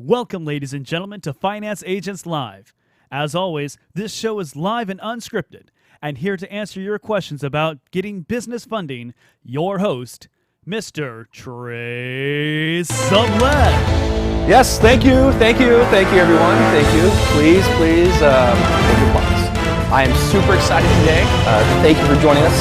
Welcome, ladies and gentlemen, to Finance Agents Live. As always, this show is live and unscripted, and here to answer your questions about getting business funding, your host, Mr. Trey Sublette. Yes, thank you, everyone. Thank you. Please, hold your applause. I am super excited today. Thank you for joining us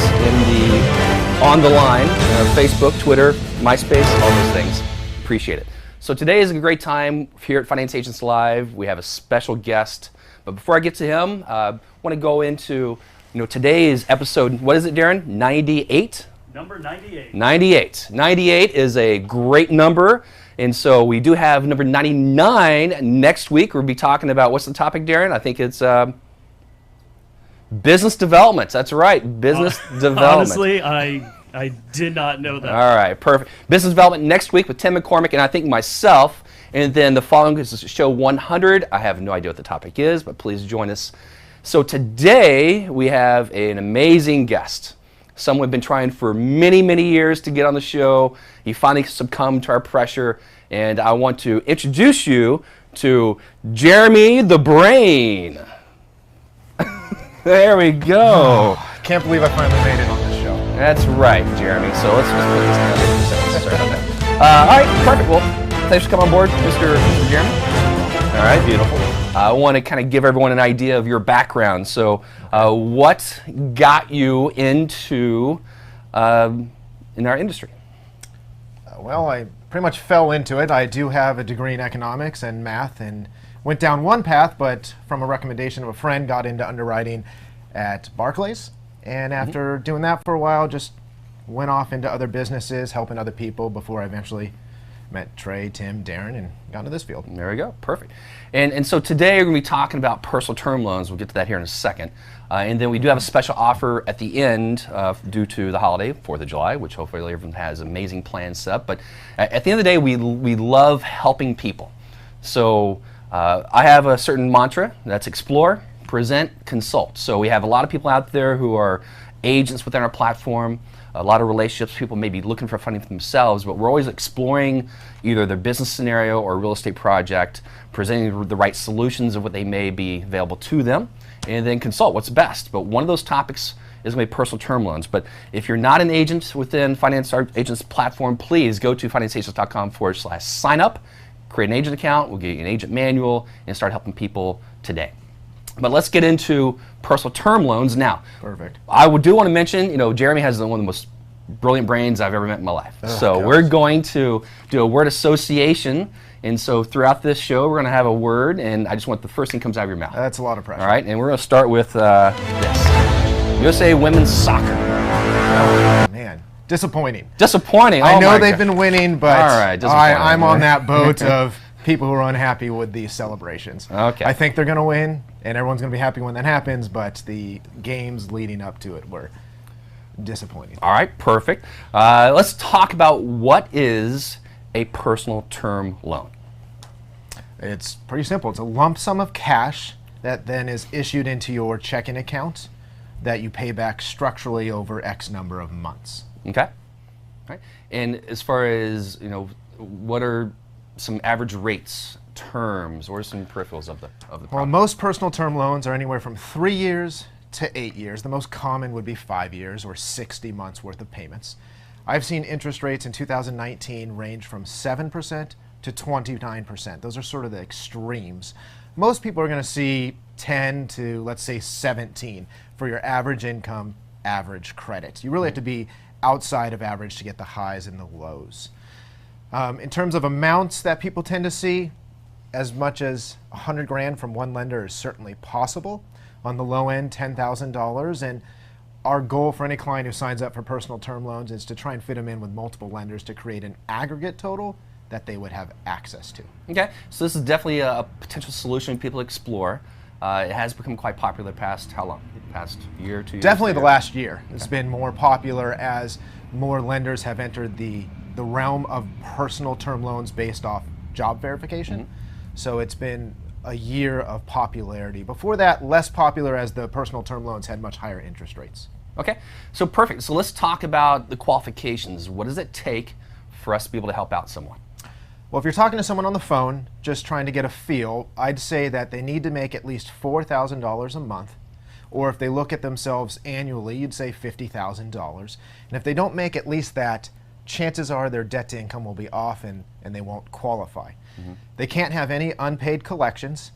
on the line, Facebook, Twitter, MySpace, all those things. Appreciate it. So today is a great time here at Finance Agents Live. We have a special guest, but before I get to him, I want to go into today's episode. What is it, Darren? 98. Number 98. 98. 98 is a great number. And so we do have number 99 next week. We'll be talking about, what's the topic, Darren? I think it's business development. That's right, business development. Honestly, I did not know that. All right, perfect. Business development next week with Tim McCormick and I think myself. And then the following is show 100. I have no idea what the topic is, but please join us. So today we have an amazing guest. Someone we've been trying for many, many years to get on the show. He finally succumbed to our pressure, and I want to introduce you to Jeremy the Brain. There we go. Can't believe I finally made it on this show. That's right, Jeremy. So let's just put this down. Sorry about that. All right, perfect. Well, thanks for coming on board, Mr. Jeremy. All right, beautiful. I want to kind of give everyone an idea of your background. So what got you into in our industry? Well, I pretty much fell into it. I do have a degree in economics and math and went down one path, but from a recommendation of a friend, got into underwriting at Barclays. And after doing that for a while, just went off into other businesses, helping other people before I eventually met Trey, Tim, Darren, and got into this field. There we go. Perfect. And so today we're going to be talking about personal term loans. We'll get to that here in a second. And then we do have a special offer at the end due to the holiday, 4th of July, which hopefully everyone has amazing plans set up. But at the end of the day, we love helping people. So I have a certain mantra. That's explore, present, consult. So we have a lot of people out there who are agents within our platform, a lot of relationships, people may be looking for funding for themselves, but we're always exploring either their business scenario or real estate project, presenting the right solutions of what they may be available to them, and then consult what's best. But one of those topics is going to be personal term loans. But if you're not an agent within Finance Agents platform, please go to financeagents.com/sign up, create an agent account, we'll get you an agent manual, and start helping people today. But let's get into personal term loans now. Perfect. I do want to mention, Jeremy has one of the most brilliant brains I've ever met in my life. We're going to do a word association. And so throughout this show, we're going to have a word, and I just want the first thing that comes out of your mouth. That's a lot of pressure. All right, and we're going to start with this. USA Women's Soccer. Oh, man. Disappointing. Disappointing. I know they've been winning, but all right, I'm on that boat of people who are unhappy with these celebrations. Okay. I think they're going to win, and everyone's going to be happy when that happens, but the games leading up to it were disappointing. All right, perfect. Let's talk about what is a personal term loan. It's pretty simple. It's a lump sum of cash that then is issued into your checking account that you pay back structurally over X number of months. Okay. All right. And as far as, what are some average rates, terms, or some peripherals of the product? Well, most personal term loans are anywhere from 3 years to 8 years. The most common would be 5 years or 60 months worth of payments. I've seen interest rates in 2019 range from 7% to 29%. Those are sort of the extremes. Most people are going to see 10 to, let's say, 17 for your average income, average credit. You really have to be outside of average to get the highs and the lows. In terms of amounts that people tend to see, as much as 100 grand from one lender is certainly possible. On the low end, $10,000. And our goal for any client who signs up for personal term loans is to try and fit them in with multiple lenders to create an aggregate total that they would have access to. Okay, so this is definitely a potential solution people explore. It has become quite popular past how long? Past year, 2 years? Definitely the last year. It's been more popular as more lenders have entered the realm of personal term loans based off job verification. So it's been a year of popularity. Before that, less popular as the personal term loans had much higher interest rates. Okay, so perfect. So let's talk about the qualifications. What does it take for us to be able to help out someone? Well, if you're talking to someone on the phone, just trying to get a feel, I'd say that they need to make at least $4,000 a month. Or if they look at themselves annually, you'd say $50,000. And if they don't make at least that, chances are their debt to income will be off and they won't qualify. They can't have any unpaid collections.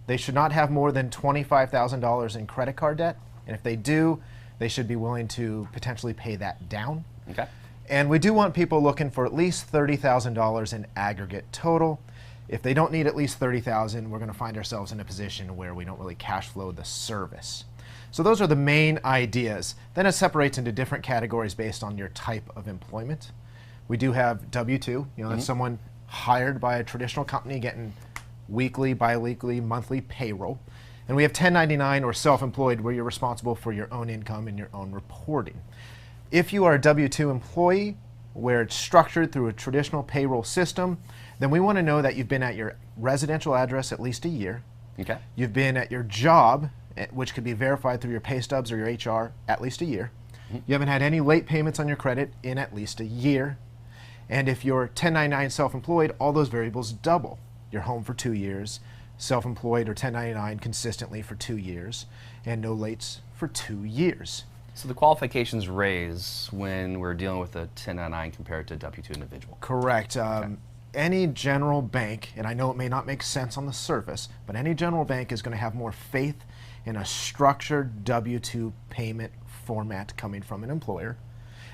They should not have more than $25,000 in credit card debt. And if they do, they should be willing to potentially pay that down. Okay. And we do want people looking for at least $30,000 in aggregate total. If they don't need at least $30,000, we're going to find ourselves in a position where we don't really cash flow the service. So those are the main ideas. Then it separates into different categories based on your type of employment. We do have W-2, that's someone hired by a traditional company getting weekly, bi-weekly, monthly payroll. And we have 1099 or self-employed, where you're responsible for your own income and your own reporting. If you are a W-2 employee, where it's structured through a traditional payroll system, then we want to know that you've been at your residential address at least a year. Okay. You've been at your job, which could be verified through your pay stubs or your HR, at least a year. You haven't had any late payments on your credit in at least a year. And if you're 1099 self-employed, all those variables double. You're home for 2 years, self-employed or 1099 consistently for 2 years, and no lates for 2 years. So the qualifications raise when we're dealing with a 1099 compared to a W-2 individual. Correct. Any general bank, and I know it may not make sense on the surface, but any general bank is going to have more faith in a structured W-2 payment format coming from an employer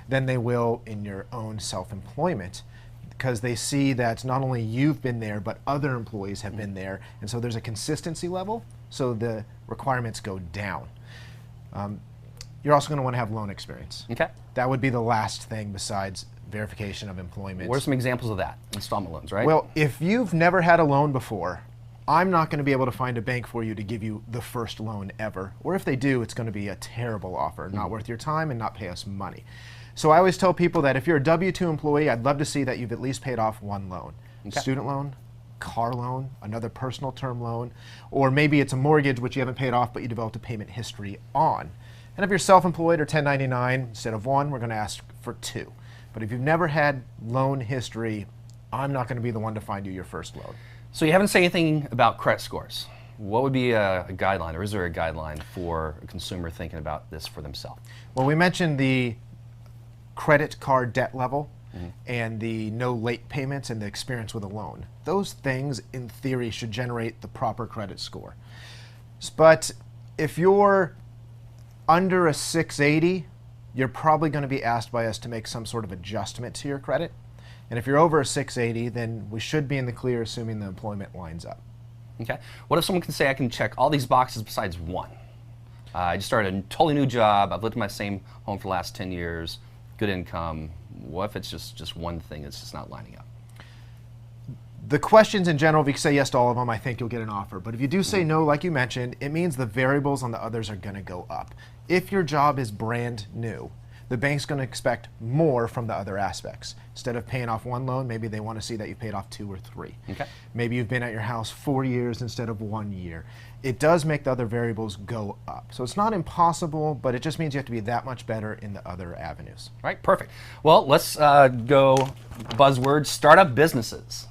than they will in your own self-employment, because they see that not only you've been there, but other employees have been there, and so there's a consistency level, so the requirements go down. You're also going to want to have loan experience. Okay. That would be the last thing besides verification of employment. What are some examples of that? Installment loans, right? Well, if you've never had a loan before, I'm not going to be able to find a bank for you to give you the first loan ever. Or if they do, it's going to be a terrible offer, not worth your time and not pay us money. So I always tell people that if you're a W-2 employee, I'd love to see that you've at least paid off one loan. Okay. Student loan, car loan, another personal term loan, or maybe it's a mortgage which you haven't paid off but you developed a payment history on. And if you're self-employed or 1099, instead of one, we're going to ask for 2. But if you've never had loan history, I'm not going to be the one to find you your first loan. So you haven't said anything about credit scores. What would be a guideline, or is there a guideline for a consumer thinking about this for themselves? Well, we mentioned the credit card debt level and the no late payments and the experience with a loan. Those things, in theory, should generate the proper credit score. But if you're under a 680, you're probably going to be asked by us to make some sort of adjustment to your credit. And if you're over a 680, then we should be in the clear, assuming the employment lines up. Okay. What if someone can say, I can check all these boxes besides one? I just started a totally new job. I've lived in my same home for the last 10 years. Good income. What if it's just one thing that's just not lining up? The questions in general, if you say yes to all of them, I think you'll get an offer. But if you do say no, like you mentioned, it means the variables on the others are going to go up. If your job is brand new, the bank's going to expect more from the other aspects. Instead of paying off one loan, maybe they want to see that you paid off 2 or 3. Okay. Maybe you've been at your house 4 years instead of 1 year. It does make the other variables go up. So it's not impossible, but it just means you have to be that much better in the other avenues. All right, perfect. Well, let's go buzzword, startup businesses.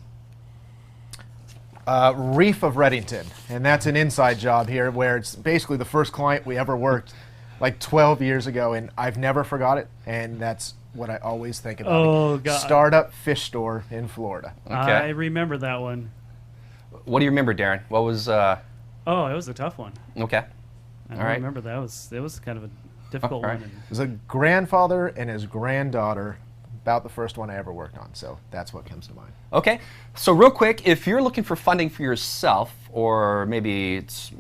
Reef of Reddington, and that's an inside job here where it's basically the first client we ever worked like 12 years ago, and I've never forgot it, and that's what I always think about. Oh, God. Startup fish store in Florida. Okay. I remember that one. What do you remember, Darren? What was, Oh, it was a tough one. okay. I All right. remember that. It was kind of a difficult All right. one. It was a grandfather and his granddaughter, about the first one I ever worked on, so that's what comes to mind. Okay, so real quick, if you're looking for funding for yourself, or maybe it's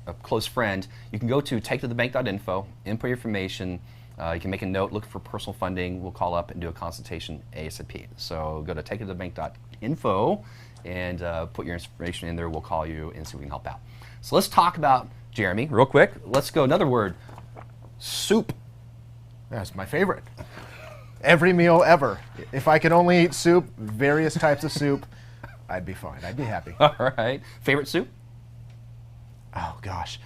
a close friend, you can go to taketothebank.info, input your information. You can make a note, look for personal funding. We'll call up and do a consultation ASAP. So go to taketothebank.info and put your information in there. We'll call you and see if we can help out. So let's talk about Jeremy real quick. Let's go another word, soup. That's my favorite. Every meal ever. If I could only eat soup, various types of soup, I'd be fine. I'd be happy. All right, favorite soup? Oh, gosh.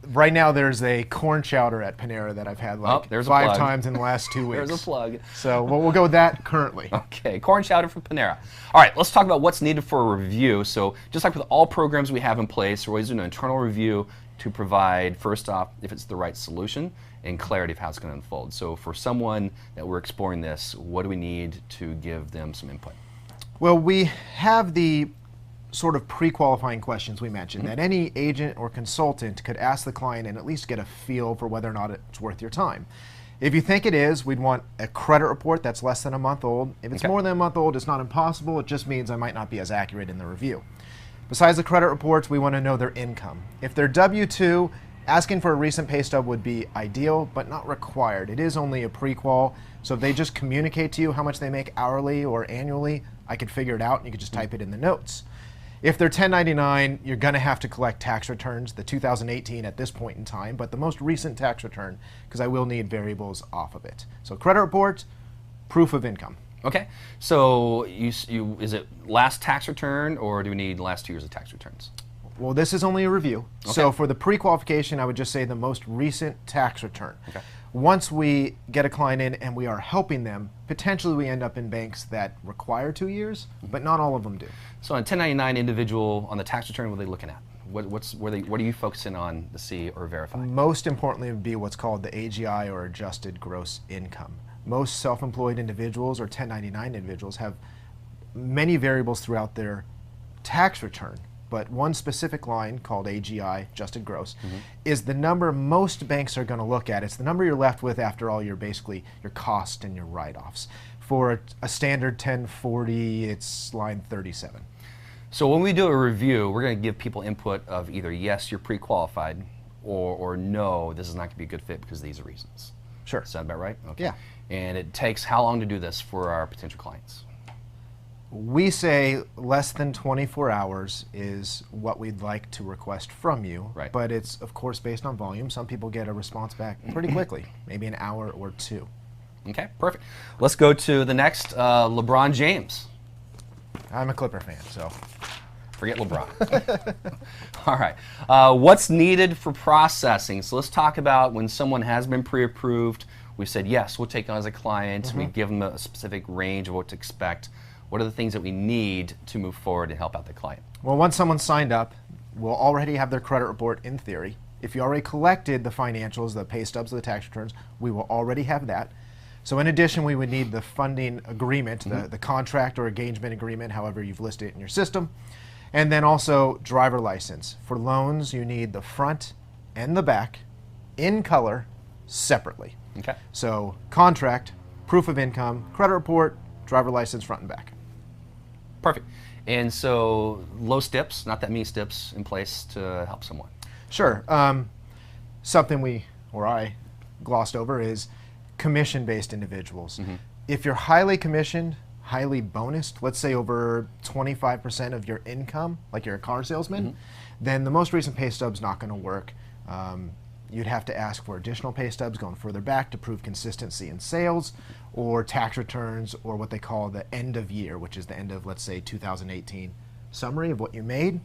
Right now, there's a corn chowder at Panera that I've had like there's a 5 plug. times in the last 2 weeks. There's a plug. So we'll go with that currently. Okay, corn chowder from Panera. All right, let's talk about what's needed for a review. So just like with all programs we have in place, we're always doing an internal review to provide, first off, if it's the right solution and clarity of how it's going to unfold. So for someone that we're exploring this, what do we need to give them some input? Well, we have the sort of pre-qualifying questions we mentioned that any agent or consultant could ask the client and at least get a feel for whether or not it's worth your time. If you think it is, we'd want a credit report that's less than a month old. If it's more than a month old, it's not impossible. It just means I might not be as accurate in the review. Besides the credit reports, we want to know their income. If they're W-2, asking for a recent pay stub would be ideal, but not required. It is only a pre-qual, so if they just communicate to you how much they make hourly or annually, I could figure it out and you could just type it in the notes. If they're 1099, you're going to have to collect tax returns, the 2018 at this point in time, but the most recent tax return, because I will need variables off of it. So credit report, proof of income. Okay, so is it last tax return, or do we need the last 2 years of tax returns? Well, this is only a review. Okay. So for the pre-qualification, I would just say the most recent tax return. Okay. Once we get a client in and we are helping them, potentially we end up in banks that require 2 years, but not all of them do. So on a 1099 individual, on the tax return, what are they looking at? What are you focusing on to see or verify? Most importantly would be what's called the AGI, or adjusted gross income. Most self-employed individuals or 1099 individuals have many variables throughout their tax return, but one specific line called AGI, adjusted gross, is the number most banks are going to look at. It's the number you're left with after all your basically your cost and your write-offs. For a standard 1040, it's line 37. So when we do a review, we're going to give people input of either yes, you're pre-qualified, or no, this is not going to be a good fit because of these reasons. Sure. Is that about right? Okay. Yeah. And it takes how long to do this for our potential clients? We say less than 24 hours is what we'd like to request from you, Right. but it's of course based on volume. Some people get a response back pretty quickly, maybe an hour or 2. Okay, perfect. Let's go to the next, LeBron James. I'm a Clipper fan, so. Forget LeBron. All right. What's needed for processing? So let's talk about when someone has been pre-approved. We said, yes, we'll take on as a client. We give them a specific range of what to expect. What are the things that we need to move forward and help out the client? Well, once someone's signed up, we'll already have their credit report in theory. If you already collected the financials, the pay stubs, the tax returns, we will already have that. So in addition, we would need the funding agreement, the contract or engagement agreement, however you've listed it in your system. And then also driver license. For loans, you need the front and the back in color separately. Okay. So contract, proof of income, credit report, driver license front and back. Perfect. And so low steps, not that many steps in place to help someone. Sure. Something I glossed over is commission-based individuals. If you're highly commissioned, highly bonused, let's say over 25% of your income, like you're a car salesman, then the most recent pay stub's not going to work. You'd have to ask for additional pay stubs going further back to prove consistency in sales, or tax returns, or what they call the end of year, which is the end of, let's say, 2018 summary of what you made.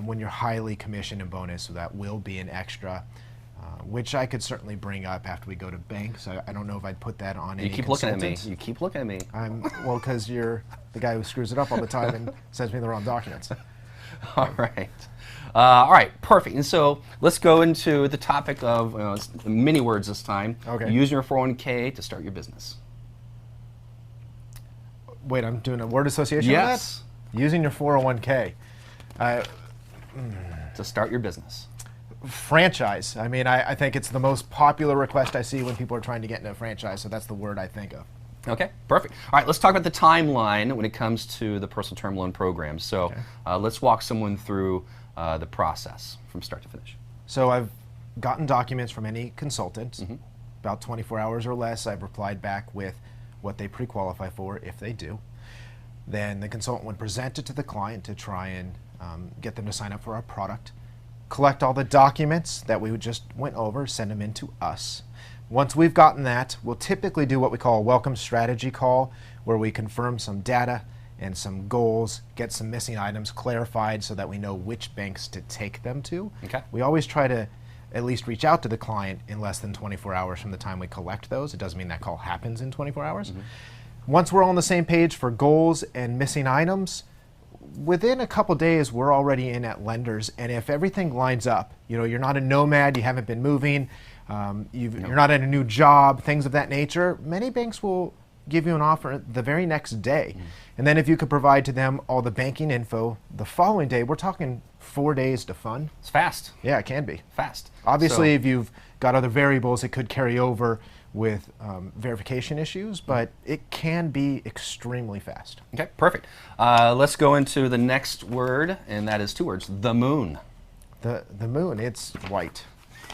When you're highly commissioned and bonus, so that will be an extra, which I could certainly bring up after we go to banks. I don't know if I'd put that on any You keep looking at me. consultant. You keep looking at me. Well, because you're the guy who screws it up all the time and sends me the wrong documents. All right, perfect. And so let's go into the topic of many words this time. Okay. Using your 401k to start your business. Wait, I'm doing a word association Yes. with that? Using your 401k. To start your business. Franchise. I mean, I think it's the most popular request I see when people are trying to get into a franchise, so that's the word I think of. Okay, perfect. All right, let's talk about the timeline when it comes to the personal term loan program. So let's walk someone through the process from start to finish. So I've gotten documents from any consultant, about 24 hours or less. I've replied back with what they pre-qualify for, if they do. Then the consultant would present it to the client to try and get them to sign up for our product. Collect all the documents that we just went over, send them in to us. Once we've gotten that, we'll typically do what we call a welcome strategy call, where we confirm some data and some goals, get some missing items clarified so that we know which banks to take them to. Okay. We always try to at least reach out to the client in less than 24 hours from the time we collect those. It doesn't mean that call happens in 24 hours. Once we're all on the same page for goals and missing items, within a couple days, we're already in at lenders. And if everything lines up, you're not a nomad, you haven't been moving, you're not at a new job, things of that nature, many banks will give you an offer the very next day. And then if you could provide to them all the banking info the following day, we're talking 4 days to fund. It's fast. Yeah, it can be. Fast. Obviously, if you've got other variables, it could carry over with verification issues, but it can be extremely fast. Okay, perfect. Let's go into the next word, and that is 2 words, the moon. The moon, it's white.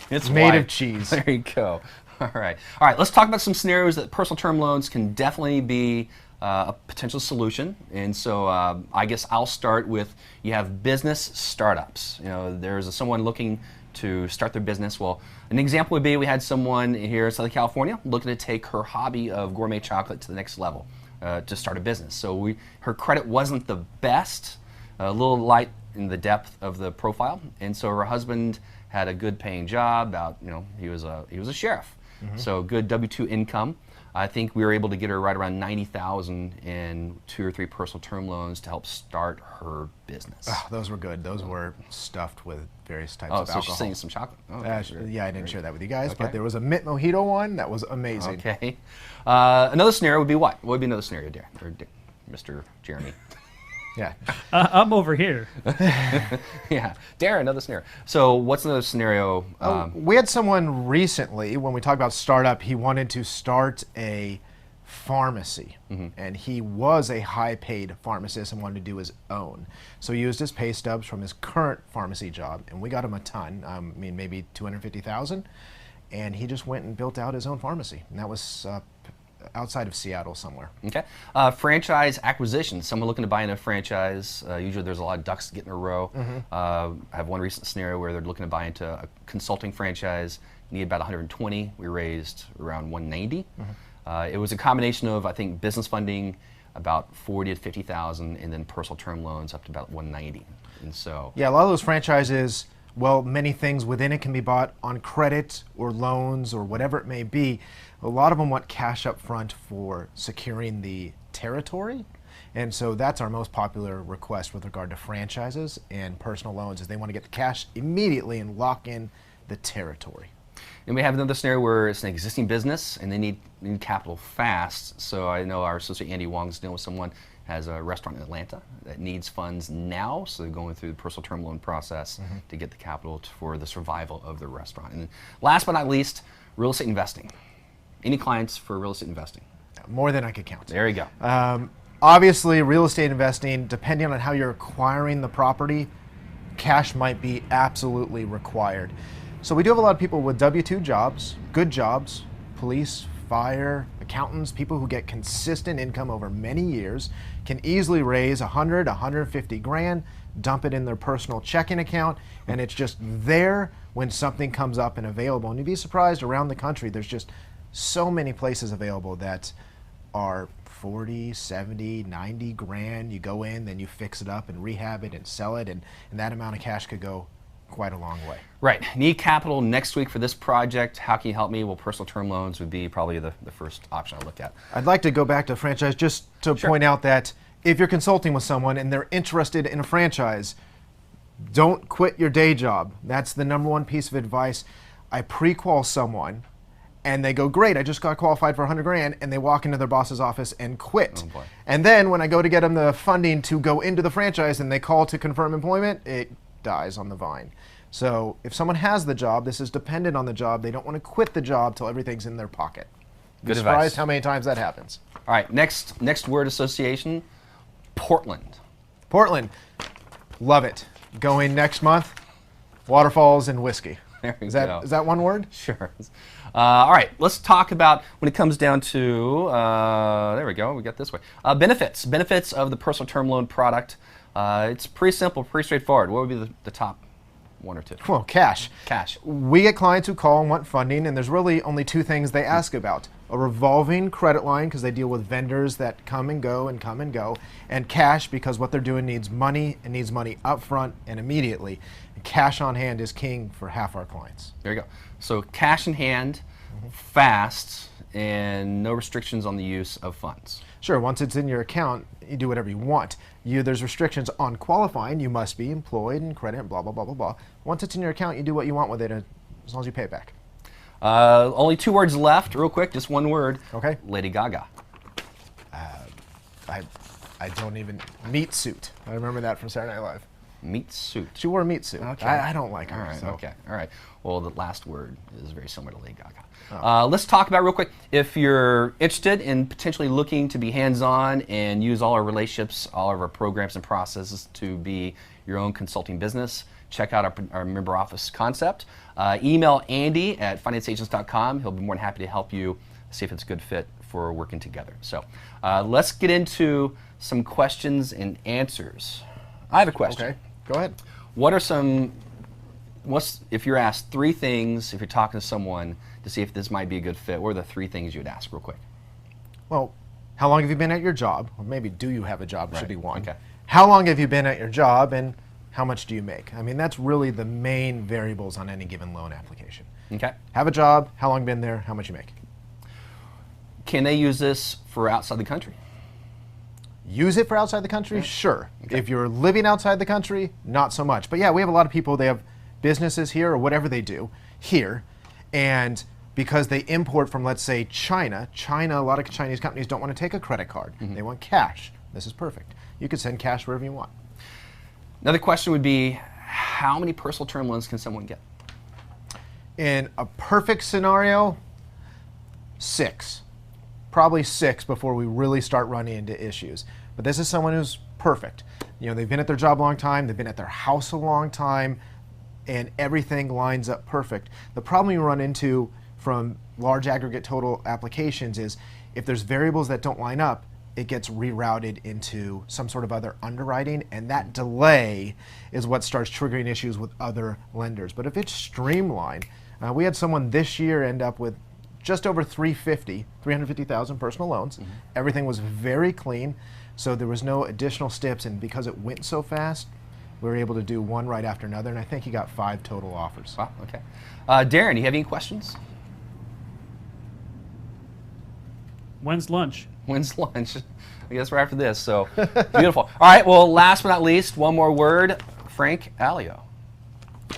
It's made white. of cheese. There you go. All right. Let's talk about some scenarios that personal term loans can definitely be a potential solution. And so I guess I'll start with, you have business startups. There's someone looking to start their business. Well, an example would be, we had someone here in Southern California looking to take her hobby of gourmet chocolate to the next level to start a business. So her credit wasn't the best, a little light in the depth of the profile, and so her husband had a good paying job. He was a sheriff, so good W-2 income. I think we were able to get her right around $90,000 in 2 or 3 personal term loans to help start her business. Oh, those were good. Those were stuffed with various types of so alcohol. she's saying some chocolate. Yeah, I didn't share that with you guys, but there was a mint mojito one that was amazing. Okay. Another scenario would be what? What would be another scenario, Darren? Or Mr. Jeremy? Yeah. I'm over here. Yeah. Darren, another scenario. So what's another scenario? We had someone recently, when we talked about startup, he wanted to start a pharmacy. And he was a high-paid pharmacist and wanted to do his own. So he used his pay stubs from his current pharmacy job, and we got him a ton, maybe $250,000. And he just went and built out his own pharmacy. And that was outside of Seattle somewhere. Okay. Franchise acquisition. Someone looking to buy in a franchise. Usually there's a lot of ducks to get in a row. I have one recent scenario where they're looking to buy into a consulting franchise. Need about 120. We raised around 190. It was a combination of, I think, business funding, about 40 to 50,000, and then personal term loans up to about 190. And so yeah, a lot of those franchises, well, many things within it can be bought on credit or loans or whatever it may be. A lot of them want cash up front for securing the territory. And so that's our most popular request with regard to franchises and personal loans, is they want to get the cash immediately and lock in the territory. And we have another scenario where it's an existing business and they need capital fast. So I know our associate Andy Wong's dealing with someone has a restaurant in Atlanta that needs funds now, so they're going through the personal term loan process to get the capital for the survival of the restaurant. And last but not least, real estate investing. Any clients for real estate investing? More than I could count. There you go. Obviously, real estate investing, depending on how you're acquiring the property, cash might be absolutely required. So we do have a lot of people with W-2 jobs, good jobs, police, fire, accountants, people who get consistent income over many years, can easily raise 100, 150 grand, dump it in their personal checking account, and it's just there when something comes up and available. And you'd be surprised, around the country, there's just so many places available that are 40, 70, 90 grand. You go in, then you fix it up and rehab it and sell it, and that amount of cash could go quite a long way. Right. Need capital next week for this project. How can you help me? Well, personal term loans would be probably the first option I look at. I'd like to go back to franchise just to point out that if you're consulting with someone and they're interested in a franchise, don't quit your day job. That's the number one piece of advice. I pre-qual someone and they go, great, I just got qualified for 100 grand, and they walk into their boss's office and quit. Oh boy. And then when I go to get them the funding to go into the franchise and they call to confirm employment, it dies on the vine. So if someone has the job, this is dependent on the job. They don't want to quit the job till everything's in their pocket. Good You're surprised advice. how many times that happens. All right, next word association, Portland. Portland, love it. Going next month, waterfalls and whiskey. There we Is go. that one word? Sure. All right, let's talk about when it comes down to, there we go, we got this way. Benefits of the personal term loan product. It's pretty simple, pretty straightforward. What would be the top one or two? Well, cash. Cash. We get clients who call and want funding, and there's really only two things they ask about: a revolving credit line because they deal with vendors that come and go and come and go, and cash because what they're doing needs money and needs money up front and immediately. And cash on hand is king for half our clients. There you go. So cash in hand, fast, and no restrictions on the use of funds. Sure, once it's in your account, you do whatever you want. There's restrictions on qualifying. You must be employed and credit and blah, blah, blah, blah, blah. Once it's in your account, you do what you want with it as long as you pay it back. Only 2 words left, real quick, just one word. Okay. Lady Gaga. I don't even, meat suit. I remember that from Saturday Night Live. Meat suit. She wore a meat suit. Okay. I don't like her. All right, so. okay, all right. Well, the last word is very similar to Lady Gaga. Let's talk about real quick, if you're interested in potentially looking to be hands-on and use all our relationships, all of our programs and processes to be your own consulting business, check out our member office concept. Email Andy at FINANCEAGENTS.com. He'll be more than happy to help you see if it's a good fit for working together. So let's get into some questions and answers. I have a question. Okay, go ahead. What are if you're asked 3 things, if you're talking to someone to see if this might be a good fit, what are the 3 things you would ask real quick? Well, how long have you been at your job? Or maybe do you have a job? Right. Should be one. Okay. How long have you been at your job, and how much do you make? I mean, that's really the main variables on any given loan application. Okay. Have a job, how long been there, how much you make. Can they use this for outside the country? Use it for outside the country? Sure. Okay. If you're living outside the country, not so much. But yeah, we have a lot of people, they have businesses here or whatever they do here, and because they import from, let's say, China, a lot of Chinese companies don't want to take a credit card. They want cash. This is perfect. You could send cash wherever you want. Another question would be, how many personal term loans can someone get? In a perfect scenario, 6. Probably 6 before we really start running into issues. But this is someone who's perfect. They've been at their job a long time, they've been at their house a long time, and everything lines up perfect. The problem you run into from large aggregate total applications is if there's variables that don't line up, it gets rerouted into some sort of other underwriting, and that delay is what starts triggering issues with other lenders. But if it's streamlined, we had someone this year end up with just over 350,000 personal loans. Everything was very clean, so there was no additional steps, and because it went so fast, we were able to do one right after another, and I think he got 5 total offers. Wow, okay. Darren, do you have any questions? When's lunch? When's lunch? I guess right after this, so beautiful. All right, well, last but not least, one more word, Frank Alio.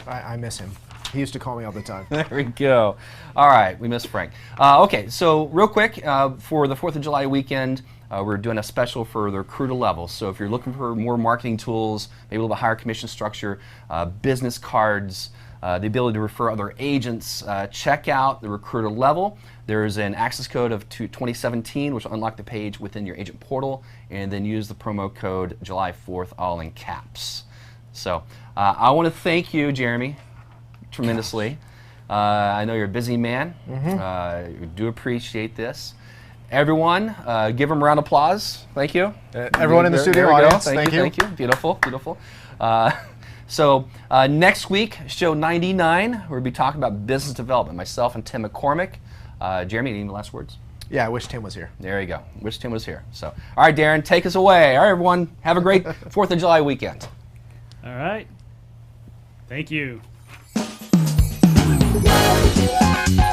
I miss him. He used to call me all the time. There we go. All right, we miss Frank. Okay, so real quick, for the 4th of July weekend, we're doing a special for the recruiter level. So if you're looking for more marketing tools, maybe a little bit higher commission structure, business cards, the ability to refer other agents, check out the recruiter level. There's an access code of 2017, which will unlock the page within your agent portal, and then use the promo code July 4th, all in caps. So I want to thank you, Jeremy, tremendously. I know you're a busy man. We do appreciate this. Everyone, give him a round of applause. Thank you. Everyone in the studio audience, thank you. Thank you. Beautiful, beautiful. So next week, show 99, we'll be talking about business development. Myself and Tim McCormick. Jeremy, any last words? Yeah, I wish Tim was here. There you go. Wish Tim was here. So, all right, Darren, take us away. All right, everyone, have a great 4th of July weekend. All right. Thank you. Yeah.